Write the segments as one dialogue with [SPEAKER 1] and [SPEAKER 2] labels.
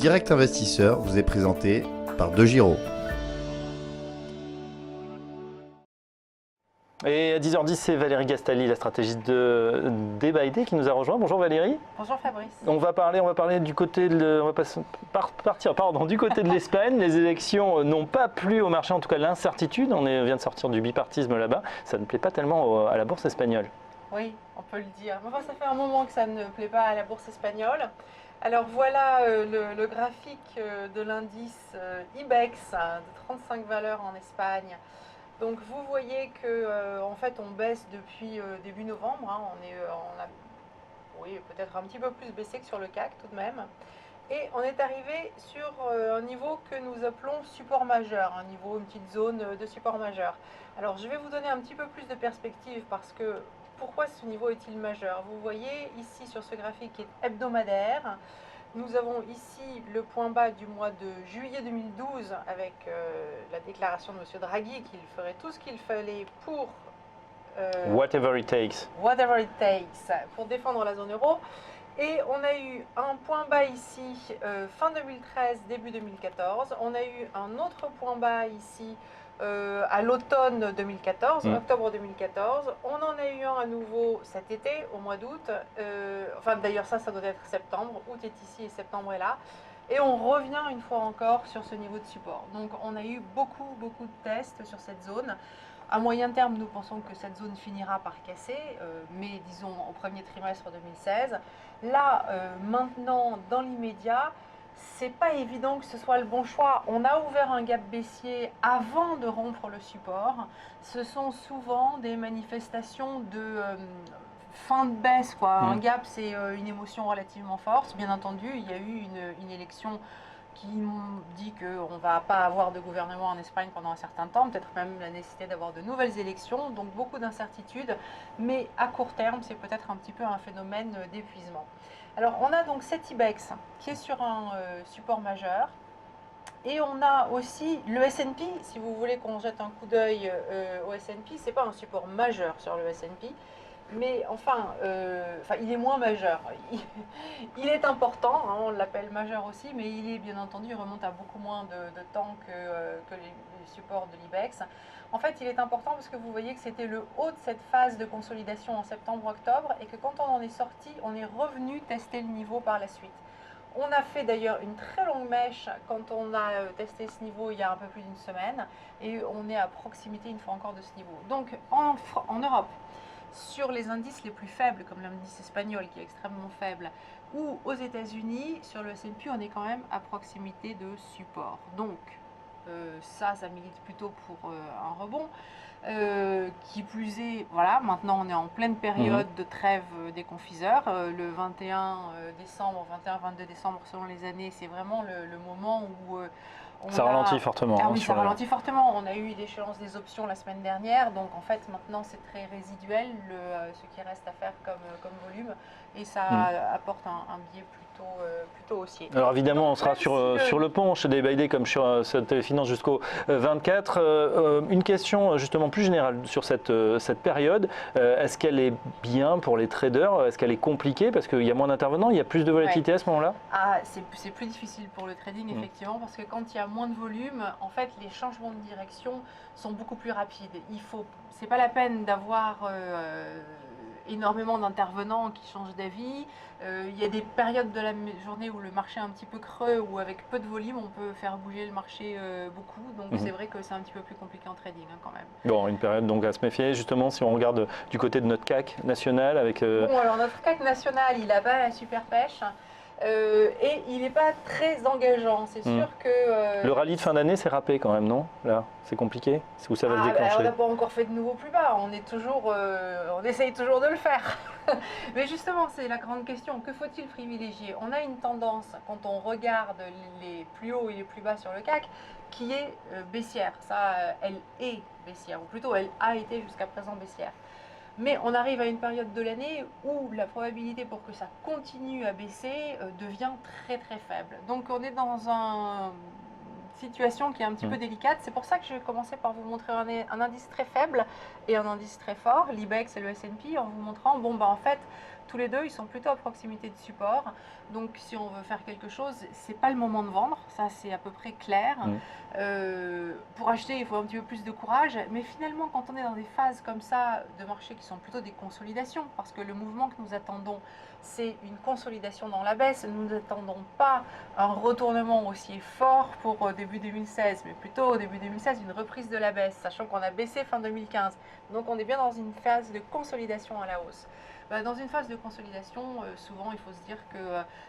[SPEAKER 1] Direct Investisseur vous est présenté par DeGiro.
[SPEAKER 2] Et à 10h10, c'est Valérie Gastali, la stratégiste de Day by Day, qui nous a rejoint. Bonjour Valérie.
[SPEAKER 3] Bonjour Fabrice.
[SPEAKER 2] On va parler du côté du côté de l'Espagne. Les élections n'ont pas plu au marché, en tout cas l'incertitude. On vient de sortir du bipartisme là-bas. Ça ne plaît pas tellement à la bourse espagnole.
[SPEAKER 3] Oui, on peut le dire. Enfin, ça fait un moment que ça ne plaît pas à la bourse espagnole. Alors voilà le graphique de l'indice IBEX de 35 valeurs en Espagne. Donc vous voyez que en fait on baisse depuis début novembre. On a oui, peut-être un petit peu plus baissé que sur le CAC tout de même. Et on est arrivé sur un niveau que nous appelons support majeur, une petite zone de support majeur. Alors je vais vous donner un petit peu plus de perspective parce que pourquoi ce niveau est-il majeur? Vous voyez ici sur ce graphique qui est hebdomadaire, nous avons ici le point bas du mois de juillet 2012 avec la déclaration de M. Draghi qu'il ferait tout ce qu'il fallait pour
[SPEAKER 2] Whatever it takes.
[SPEAKER 3] Whatever it takes, pour défendre la zone euro. Et on a eu un point bas ici fin 2013, début 2014. On a eu un autre point bas ici à l'automne 2014, octobre 2014. On en a eu un à nouveau cet été, au mois d'août. Enfin d'ailleurs ça doit être septembre. Août est ici et septembre est là. Et on revient une fois encore sur ce niveau de support. Donc on a eu beaucoup de tests sur cette zone. À moyen terme, nous pensons que cette zone finira par casser, mais disons au premier trimestre 2016. Là, maintenant, dans l'immédiat, c'est pas évident que ce soit le bon choix. On a ouvert un gap baissier avant de rompre le support. Ce sont souvent des manifestations de fin de baisse, quoi. Un gap, c'est une émotion relativement forte. Bien entendu, il y a eu une élection qui m'ont dit qu'on ne va pas avoir de gouvernement en Espagne pendant un certain temps, peut-être même la nécessité d'avoir de nouvelles élections, donc beaucoup d'incertitudes, mais à court terme, c'est peut-être un petit peu un phénomène d'épuisement. Alors on a donc cet IBEX qui est sur un support majeur, et on a aussi le S&P, si vous voulez qu'on jette un coup d'œil au S&P, ce n'est pas un support majeur sur le S&P, mais enfin, il est moins majeur. Il est important, hein, on l'appelle majeur aussi, mais il est bien entendu, il remonte à beaucoup moins de temps que les supports de l'IBEX. En fait, il est important parce que vous voyez que c'était le haut de cette phase de consolidation en septembre-octobre et que quand on en est sorti, on est revenu tester le niveau par la suite. On a fait d'ailleurs une très longue mèche quand on a testé ce niveau il y a un peu plus d'une semaine et on est à proximité une fois encore de ce niveau. Donc en Europe, sur les indices les plus faibles, comme l'indice espagnol qui est extrêmement faible, ou aux États-Unis, sur le S&P, on est quand même à proximité de support. Donc, ça milite plutôt pour un rebond. Qui plus est, voilà, maintenant on est en pleine période de trêve des confiseurs. Le 21 décembre, 21-22 décembre, selon les années, c'est vraiment le moment où
[SPEAKER 2] ça ralentit fortement.
[SPEAKER 3] Ah oui, ça ralentit fortement. On a eu l'échéance des options la semaine dernière, donc en fait maintenant c'est très résiduel ce qui reste à faire comme volume, et ça apporte un biais plutôt haussier.
[SPEAKER 2] Alors évidemment, donc, on sera sur le pont chez Day by Day comme sur cette finance jusqu'au 24. Une question justement plus générale sur cette période. Est-ce qu'elle est bien pour les traders? Est-ce qu'elle est compliquée parce qu'il y a moins d'intervenants? Il y a plus de volatilité à ce moment-là?
[SPEAKER 3] C'est plus difficile pour le trading effectivement, parce que quand il y a moins de volume, en fait les changements de direction sont beaucoup plus rapides. C'est pas la peine d'avoir énormément d'intervenants qui changent d'avis. Il y a des périodes de la journée où le marché est un petit peu creux, où avec peu de volume on peut faire bouger le marché beaucoup, donc c'est vrai que c'est un petit peu plus compliqué en trading quand même.
[SPEAKER 2] Bon, une période donc à se méfier justement si on regarde du côté de notre CAC national avec...
[SPEAKER 3] Bon, alors notre CAC national, il n'a pas la super pêche. Et il n'est pas très engageant, c'est sûr que...
[SPEAKER 2] Le rallye de fin d'année, c'est râpé quand même, non? Là, c'est compliqué? Où ça va se déclencher?
[SPEAKER 3] On n'a pas encore fait de nouveau plus bas, on essaye toujours de le faire. Mais justement, c'est la grande question, que faut-il privilégier? On a une tendance, quand on regarde les plus hauts et les plus bas sur le CAC, qui est baissière. Ça, elle est baissière, ou plutôt elle a été jusqu'à présent baissière. Mais on arrive à une période de l'année où la probabilité pour que ça continue à baisser devient très très faible. Donc on est dans une situation qui est un petit peu délicate. C'est pour ça que je vais commencer par vous montrer un indice très faible et un indice très fort, l'IBEX et le S&P, en vous montrant, bon bah en fait, tous les deux, ils sont plutôt à proximité de support. Donc si on veut faire quelque chose, c'est pas le moment de vendre, ça c'est à peu près clair. Pour acheter, il faut un petit peu plus de courage, mais finalement quand on est dans des phases comme ça de marché qui sont plutôt des consolidations, parce que le mouvement que nous attendons, c'est une consolidation dans la baisse. Nous n'attendons pas un retournement aussi fort pour début 2016, mais plutôt au début 2016, une reprise de la baisse, sachant qu'on a baissé fin 2015. Donc on est bien dans une phase de consolidation à la hausse. Dans une phase de consolidation, souvent il faut se dire que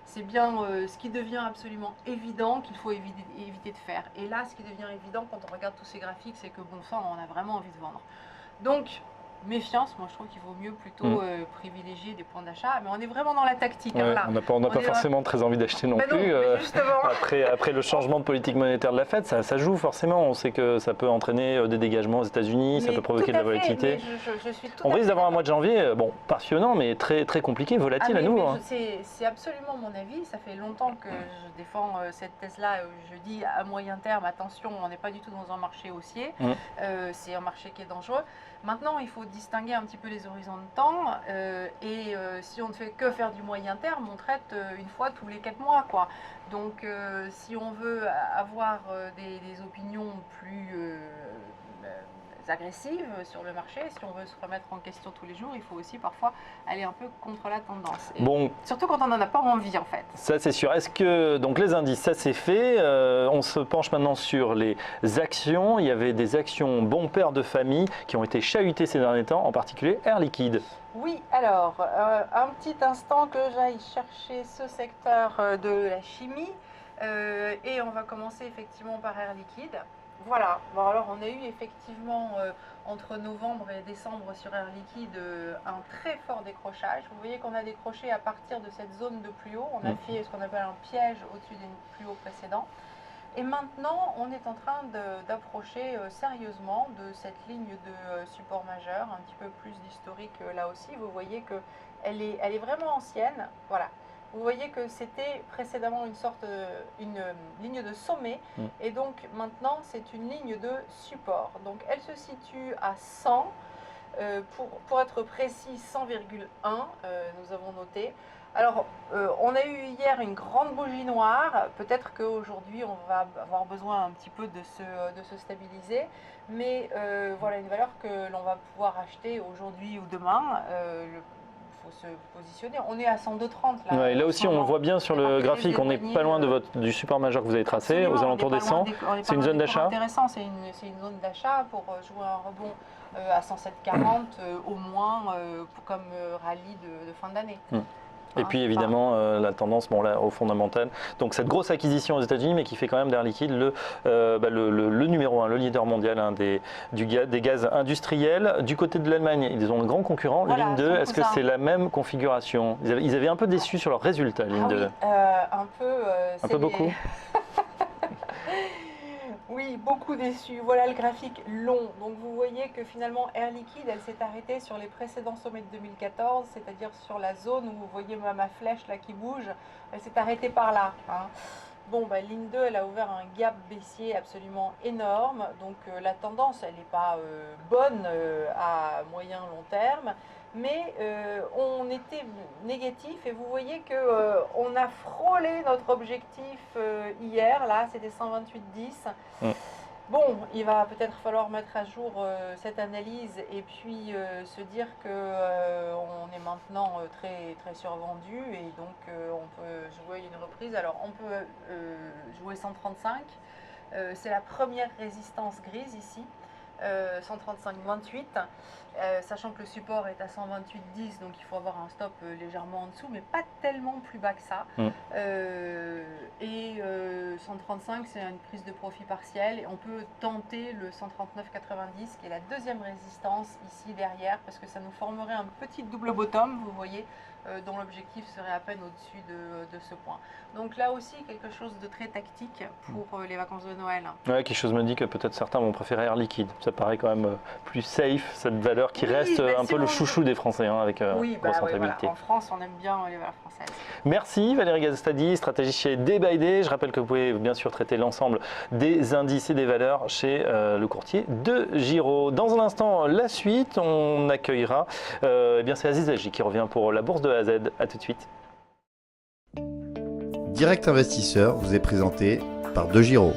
[SPEAKER 3] c'est bien ce qui devient absolument évident qu'il faut éviter de faire. Et là, ce qui devient évident quand on regarde tous ces graphiques, c'est que bon sang, on a vraiment envie de vendre. Donc, méfiance, moi je trouve qu'il vaut mieux plutôt privilégier des points d'achat, mais on est vraiment dans la tactique.
[SPEAKER 2] Ouais,
[SPEAKER 3] là.
[SPEAKER 2] On n'a pas forcément très envie d'acheter non plus.
[SPEAKER 3] Non, justement.
[SPEAKER 2] Après le changement de politique monétaire de la Fed, ça joue forcément. On sait que ça peut entraîner des dégagements aux États-Unis, ça peut provoquer de la volatilité. On risque d'avoir un mois de janvier, passionnant, mais très, très compliqué, volatile à nouveau.
[SPEAKER 3] C'est absolument mon avis. Ça fait longtemps que je défends cette thèse-là. Je dis à moyen terme, attention, on n'est pas du tout dans un marché haussier. C'est un marché qui est dangereux. Maintenant, il faut distinguer un petit peu les horizons de temps si on ne fait que faire du moyen terme, on traite une fois tous les 4 mois, quoi. Donc, si on veut avoir des opinions plus agressives sur le marché, si on veut se remettre en question tous les jours, il faut aussi parfois aller un peu contre la tendance. Surtout quand on n'en a pas envie, en fait.
[SPEAKER 2] Ça, c'est sûr. Est-ce que donc les indices, ça c'est fait. On se penche maintenant sur les actions. Il y avait des actions bon père de famille qui ont été chahutées ces derniers temps, en particulier Air Liquide.
[SPEAKER 3] Oui, alors, un petit instant que j'aille chercher ce secteur de la chimie. Et on va commencer effectivement par Air Liquide. Voilà, bon, alors on a eu effectivement entre novembre et décembre sur Air Liquide un très fort décrochage. Vous voyez qu'on a décroché à partir de cette zone de plus haut, on a fait ce qu'on appelle un piège au-dessus des plus hauts précédents. Et maintenant, on est en train d'approcher sérieusement de cette ligne de support majeur, un petit peu plus d'historique là aussi. Vous voyez qu'elle est vraiment ancienne, voilà. Vous voyez que c'était précédemment une ligne de sommet et donc maintenant c'est une ligne de support. Donc elle se situe à 100, pour être précis 100,1, nous avons noté. Alors on a eu hier une grande bougie noire, peut-être qu'aujourd'hui on va avoir besoin un petit peu de se stabiliser, mais voilà une valeur que l'on va pouvoir acheter aujourd'hui ou demain. Se positionner. On est à 102,30 là.
[SPEAKER 2] Ouais, là aussi, on voit bien sur le graphique, on n'est pas loin du support majeur que vous avez tracé, aux alentours des 100. C'est une zone d'achat.
[SPEAKER 3] Intéressant, c'est une zone d'achat pour jouer un rebond à 107,40 au moins comme rallye de fin d'année.
[SPEAKER 2] Et puis évidemment la tendance au fondamental. Donc cette grosse acquisition aux États-Unis, mais qui fait quand même d'Air Liquide le numéro 1, le leader mondial des gaz industriels. Du côté de l'Allemagne, ils ont un grand concurrent,
[SPEAKER 3] voilà,
[SPEAKER 2] Linde 2. Est-ce que c'est la même configuration? Ils avaient un peu déçu sur leurs résultats, Linde 2. Un peu beaucoup.
[SPEAKER 3] Oui, beaucoup déçu. Voilà le graphique long. Donc vous voyez que finalement Air Liquide, elle s'est arrêtée sur les précédents sommets de 2014, c'est-à-dire sur la zone où vous voyez ma flèche là qui bouge, elle s'est arrêtée par là. Bon, Linde 2, elle a ouvert un gap baissier absolument énorme, donc la tendance, elle n'est pas bonne à moyen long terme. Mais on était négatif et vous voyez qu'on a frôlé notre objectif hier, là c'était 128,10. Bon, il va peut-être falloir mettre à jour cette analyse et puis se dire qu'on est maintenant très, très survendu et donc on peut jouer une reprise. Alors on peut jouer 135, c'est la première résistance grise ici. 135,28, sachant que le support est à 128,10, donc il faut avoir un stop légèrement en dessous, mais pas tellement plus bas que ça. 135, c'est une prise de profit partiel, et on peut tenter le 139,90, qui est la deuxième résistance ici derrière, parce que ça nous formerait un petit double bottom, vous voyez, dont l'objectif serait à peine au-dessus de ce point. Donc là aussi, quelque chose de très tactique pour les vacances de Noël.
[SPEAKER 2] Ouais, quelque chose me dit que peut-être certains vont préférer Air Liquide. Ça paraît quand même plus safe, cette valeur qui reste un peu le chouchou des Français, avec grosse rentabilité.
[SPEAKER 3] Voilà. En France, on aime bien les valeurs françaises.
[SPEAKER 2] Merci Valérie Gazestadi, stratégiste chez Day by Day. Je rappelle que vous pouvez bien sûr traiter l'ensemble des indices et des valeurs chez le courtier de Giraud. Dans un instant, la suite, on accueillera c'est Aziz Agi qui revient pour la bourse de de A à Z. À tout de suite.
[SPEAKER 1] Direct Investisseur vous est présenté par DeGiro.